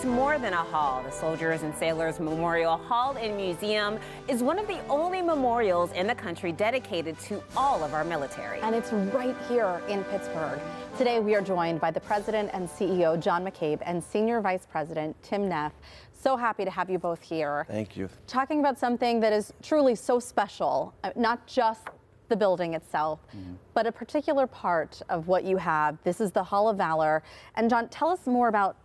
it's more than a hall. The Soldiers and Sailors Memorial Hall and Museum is one of the only memorials in the country dedicated to all of our military. And it's right here in Pittsburgh. Today we are joined by the President and CEO John McCabe and Senior Vice President Tim Neff. So happy to have you both here. Thank you. Talking about something that is truly so special, not just the building itself, but a particular part of what you have. This is the Hall of Valor. And John, tell us more about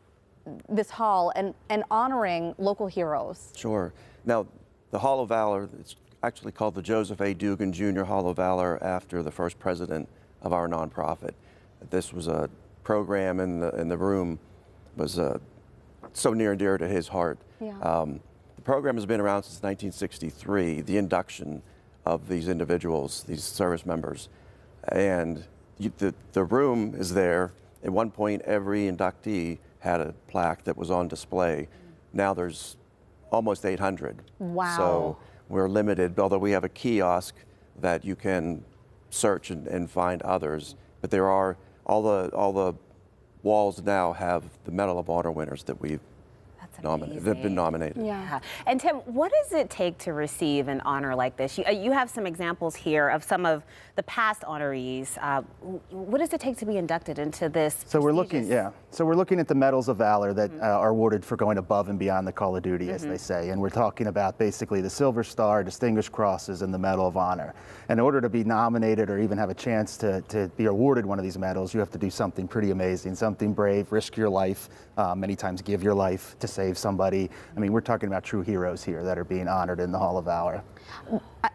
this hall and honoring local heroes. Sure. Now, the Hall of Valor, it's actually called the Joseph A. Dugan Jr. Hall of Valor after the first president of our nonprofit. This was a program in the room was so near and dear to his heart. Yeah. The program has been around since 1963, the induction of these individuals, these service members. And the room is there. At one point, every inductee had a plaque that was on display. Now there's almost 800. Wow. So we're limited, although we have a kiosk that you can search and find others. But there are, all the walls now have the Medal of Honor winners that we've have been nominated. Yeah. And Tim, what does it take to receive an honor like this? You have some examples here of some of the past honorees. What does it take to be inducted into this? So we're looking at the Medals of Valor that are awarded for going above and beyond the call of duty, as they say. And we're talking about basically the Silver Star, Distinguished Crosses, and the Medal of Honor. In order to be nominated or even have a chance to be awarded one of these medals, you have to do something pretty amazing, something brave, risk your life, many times give your life to save somebody. I mean, we're talking about true heroes here that are being honored in the Hall of Valor.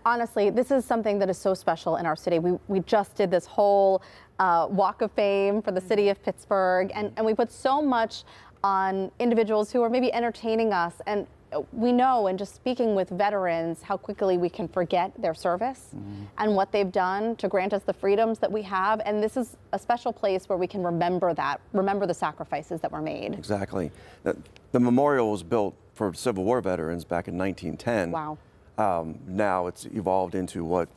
Honestly, this is something that is so special in our city. We just did this whole Walk of Fame for the city of Pittsburgh, and we put so much on individuals who are maybe entertaining us, and we know, and just speaking with veterans, how quickly we can forget their service and what they've done to grant us the freedoms that we have. And this is a special place where we can remember that, remember the sacrifices that were made. Exactly. The memorial was built for Civil War veterans back in 1910. Wow. Now it's evolved into what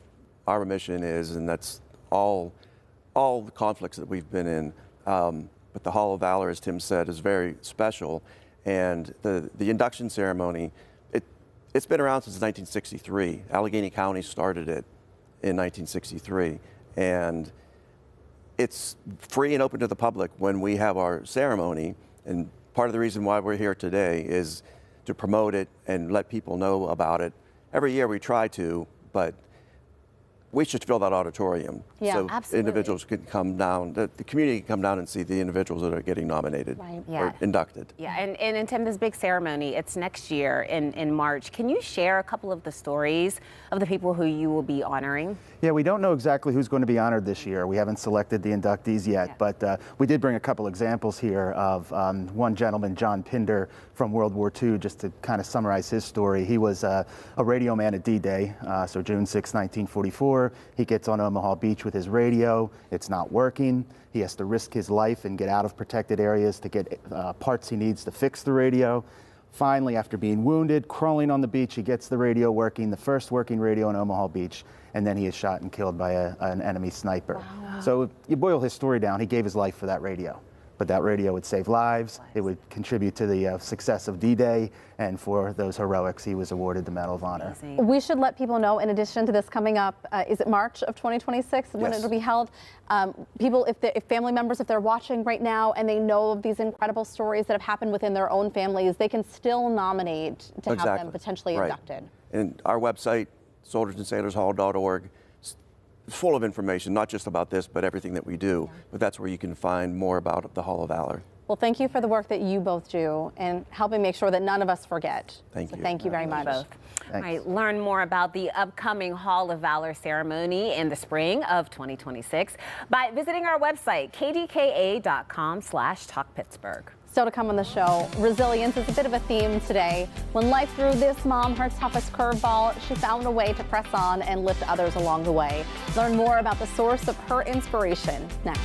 our mission is, and that's all the conflicts that we've been in. But the Hall of Valor, as Tim said, is very special. And the induction ceremony, it's been around since 1963. Allegheny County started it in 1963. And it's free and open to the public when we have our ceremony. And part of the reason why we're here today is to promote it and let people know about it. Every year we try to, but we should fill that auditorium. Yeah, so absolutely. Individuals can come down, the community can come down and see the individuals that are getting nominated or inducted. Yeah, and Tim, this big ceremony, it's next year in March. Can you share a couple of the stories of the people who you will be honoring? Yeah, we don't know exactly who's going to be honored this year. We haven't selected the inductees yet, but we did bring a couple examples here of one gentleman, John Pinder, from World War II, just to kind of summarize his story. He was a radio man at D-Day, so June 6, 1944. He gets on Omaha Beach with his radio. It's not working. He has to risk his life and get out of protected areas to get parts he needs to fix the radio. Finally, after being wounded, crawling on the beach, he gets the radio working, the first working radio in Omaha Beach, and then he is shot and killed by an enemy sniper. Wow. So if you boil his story down, he gave his life for that radio. But that radio would save lives. It would contribute to the success of D-Day, and for those heroics, he was awarded the Medal of Honor. Amazing. We should let people know, in addition to this coming up, is it March of 2026 when it'll be held? People, if family members, if they're watching right now and they know of these incredible stories that have happened within their own families, they can still nominate to have them potentially inducted. And our website, soldiersandsailorshall.org, full of information, not just about this, but everything that we do. But that's where you can find more about the Hall of Valor. Well, thank you for the work that you both do and helping make sure that none of us forget. Thank you. Thank you very much. Both. Thanks. All right, learn more about the upcoming Hall of Valor ceremony in the spring of 2026 by visiting our website, kdka.com/talkpittsburgh. Still to come on the show, resilience is a bit of a theme today. When life threw this mom her toughest curveball, she found a way to press on and lift others along the way. Learn more about the source of her inspiration next.